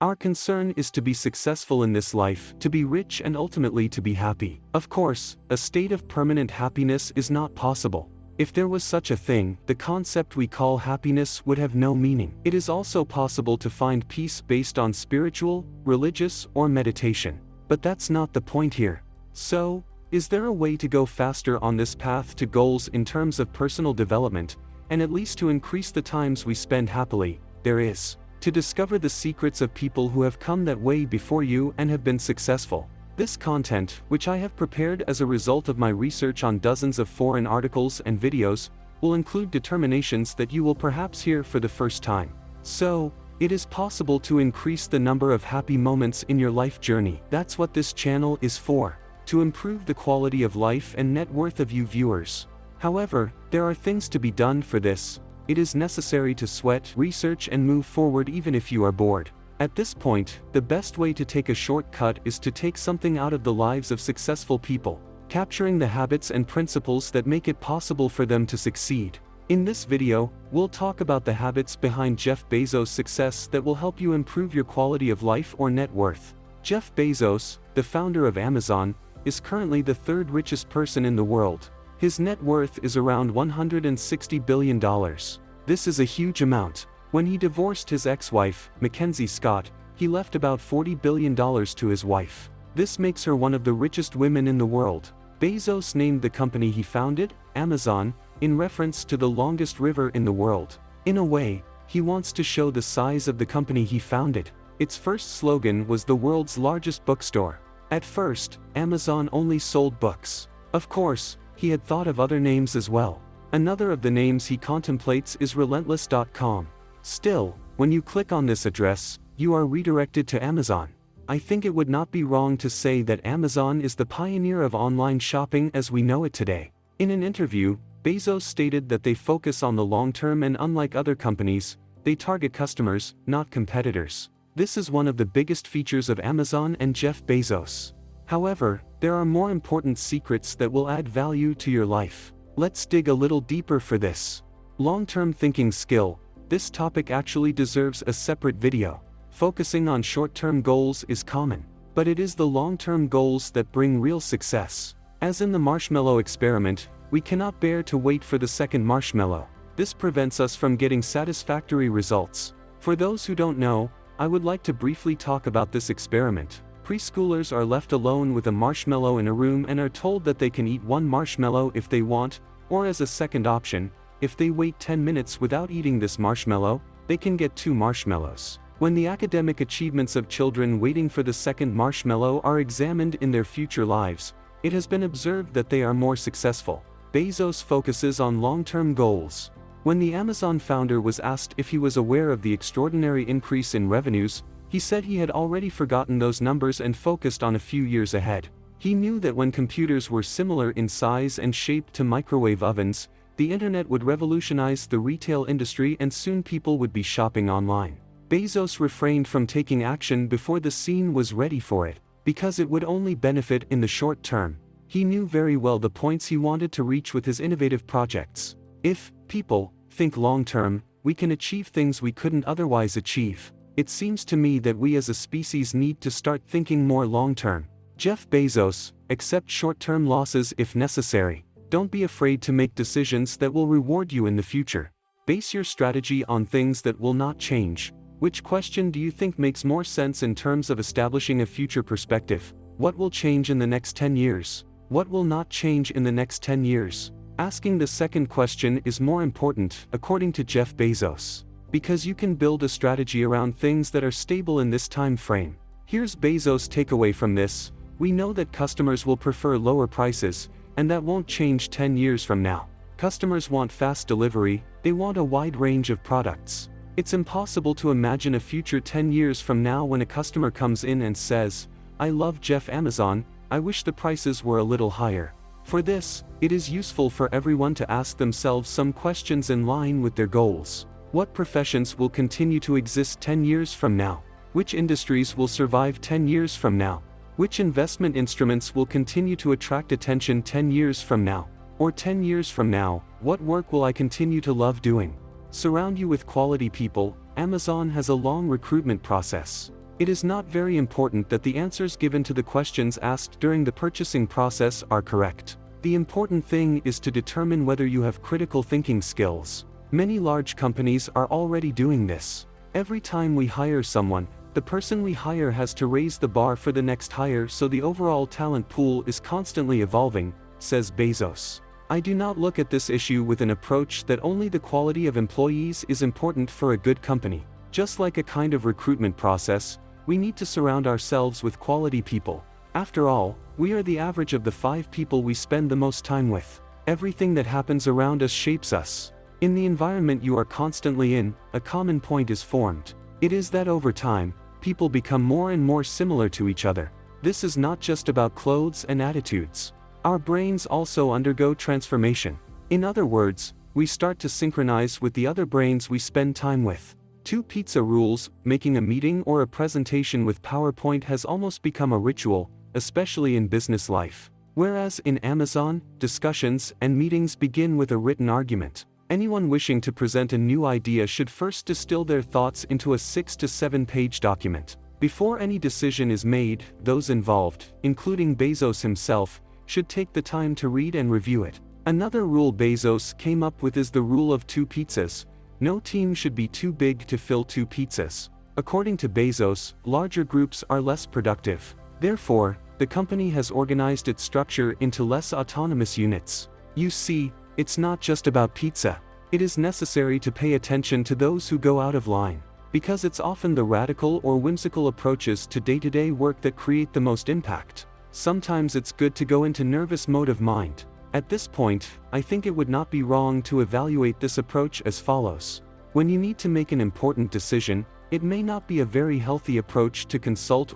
Our concern is to be successful in this life, to be rich and ultimately to be happy. Of course, a state of permanent happiness is not possible. If there was such a thing, the concept we call happiness would have no meaning. It is also possible to find peace based on spiritual, religious, or meditation. But that's not the point here. So, is there a way to go faster on this path to goals in terms of personal development, and at least to increase the times we spend happily? There is. To discover the secrets of people who have come that way before you and have been successful. This content, which I have prepared as a result of my research on dozens of foreign articles and videos, will include determinations that you will perhaps hear for the first time. So, it is possible to increase the number of happy moments in your life journey. That's what this channel is for. To improve the quality of life and net worth of you viewers. However, there are things to be done for this. It is necessary to sweat, research and move forward even if you are bored. At this point, the best way to take a shortcut is to take something out of the lives of successful people, capturing the habits and principles that make it possible for them to succeed. In this video, we'll talk about the habits behind Jeff Bezos' success that will help you improve your quality of life or net worth. Jeff Bezos, the founder of Amazon, is currently the third richest person in the world. His net worth is around $160 billion. This is a huge amount. When he divorced his ex-wife, Mackenzie Scott, he left about $40 billion to his wife. This makes her one of the richest women in the world. Bezos named the company he founded, Amazon, in reference to the longest river in the world. In a way, he wants to show the size of the company he founded. Its first slogan was the world's largest bookstore. At first, Amazon only sold books. Of course, he had thought of other names as well. Another of the names he contemplates is Relentless.com. Still, when you click on this address, you are redirected to Amazon. I think it would not be wrong to say that Amazon is the pioneer of online shopping as we know it today. In an interview, Bezos stated that they focus on the long term and unlike other companies, they target customers, not competitors. This is one of the biggest features of Amazon and Jeff Bezos. However, there are more important secrets that will add value to your life. Let's dig a little deeper for this. Long-term thinking skill. This topic actually deserves a separate video. Focusing on short-term goals is common, but it is the long-term goals that bring real success. As in the Marshmallow Experiment, we cannot bear to wait for the second marshmallow. This prevents us from getting satisfactory results. For those who don't know, I would like to briefly talk about this experiment. Preschoolers are left alone with a marshmallow in a room and are told that they can eat one marshmallow if they want, or as a second option, if they wait 10 minutes without eating this marshmallow, they can get 2 marshmallows. When the academic achievements of children waiting for the second marshmallow are examined in their future lives, it has been observed that they are more successful. Bezos focuses on long-term goals. When the Amazon founder was asked if he was aware of the extraordinary increase in revenues, he said he had already forgotten those numbers and focused on a few years ahead. He knew that when computers were similar in size and shape to microwave ovens, the internet would revolutionize the retail industry and soon people would be shopping online. Bezos refrained from taking action before the scene was ready for it, because it would only benefit in the short term. He knew very well the points he wanted to reach with his innovative projects. If people think long-term, we can achieve things we couldn't otherwise achieve. It seems to me that we as a species need to start thinking more long-term. Jeff Bezos, accept short-term losses if necessary. Don't be afraid to make decisions that will reward you in the future. Base your strategy on things that will not change. Which question do you think makes more sense in terms of establishing a future perspective? What will change in the next 10 years? What will not change in the next 10 years? Asking the second question is more important, according to Jeff Bezos. Because you can build a strategy around things that are stable in this time frame. Here's Bezos' takeaway from this. We know that customers will prefer lower prices, and that won't change 10 years from now. Customers want fast delivery, they want a wide range of products. It's impossible to imagine a future 10 years from now when a customer comes in and says, "I love Jeff Amazon, I wish the prices were a little higher." For this, it is useful for everyone to ask themselves some questions in line with their goals. What professions will continue to exist 10 years from now? Which industries will survive 10 years from now? Which investment instruments will continue to attract attention 10 years from now? Or 10 years from now, what work will I continue to love doing? Surround you with quality people. Amazon has a long recruitment process. It is not very important that the answers given to the questions asked during the purchasing process are correct. The important thing is to determine whether you have critical thinking skills. Many large companies are already doing this. Every time we hire someone, the person we hire has to raise the bar for the next hire, so the overall talent pool is constantly evolving, says Bezos. I do not look at this issue with an approach that only the quality of employees is important for a good company. Just like a kind of recruitment process, we need to surround ourselves with quality people. After all, we are the average of the 5 people we spend the most time with. Everything that happens around us shapes us. In the environment you are constantly in, a common point is formed. It is that over time, people become more and more similar to each other. This is not just about clothes and attitudes. Our brains also undergo transformation. In other words, we start to synchronize with the other brains we spend time with. 2 pizza rules. Making a meeting or a presentation with PowerPoint has almost become a ritual, especially in business life. Whereas in Amazon, discussions and meetings begin with a written argument. Anyone wishing to present a new idea should first distill their thoughts into a 6 to 7 page document. Before any decision is made, those involved, including Bezos himself, should take the time to read and review it. Another rule Bezos came up with is the rule of 2 pizzas. No team should be too big to fill 2 pizzas. According to Bezos, larger groups are less productive. Therefore, the company has organized its structure into less autonomous units. You see, it's not just about pizza. It is necessary to pay attention to those who go out of line, because it's often the radical or whimsical approaches to day-to-day work that create the most impact. Sometimes it's good to go into nervous mode of mind. At this point, I think it would not be wrong to evaluate this approach as follows. When you need to make an important decision, it may not be a very healthy approach to consult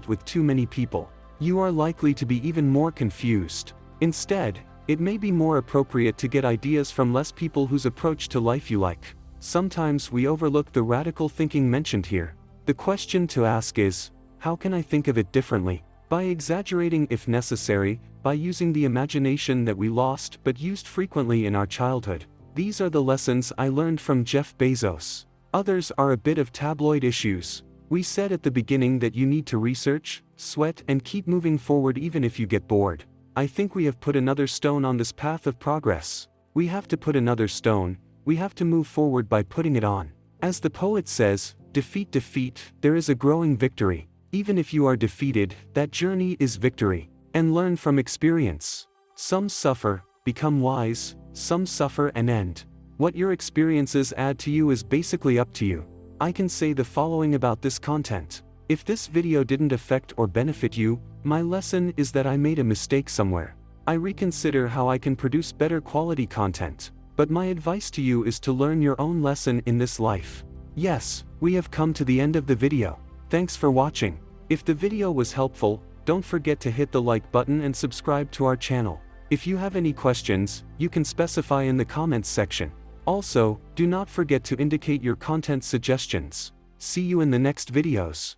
with too many people. You are likely to be even more confused. Instead, it may be more appropriate to get ideas from less people whose approach to life you like. Sometimes we overlook the radical thinking mentioned here. The question to ask is, how can I think of it differently? By exaggerating if necessary, by using the imagination that we lost but used frequently in our childhood. These are the lessons I learned from Jeff Bezos. Others are a bit of tabloid issues. We said at the beginning that you need to research, sweat, and keep moving forward even if you get bored. I think we have put another stone on this path of progress. We have to put another stone, we have to move forward by putting it on. As the poet says, defeat, there is a growing victory. Even if you are defeated, that journey is victory. And learn from experience. Some suffer, become wise, some suffer and end. What your experiences add to you is basically up to you. I can say the following about this content. If this video didn't affect or benefit you, my lesson is that I made a mistake somewhere. I reconsider how I can produce better quality content. But my advice to you is to learn your own lesson in this life. Yes, we have come to the end of the video. Thanks for watching. If the video was helpful, don't forget to hit the like button and subscribe to our channel. If you have any questions, you can specify in the comments section. Also, do not forget to indicate your content suggestions. See you in the next videos.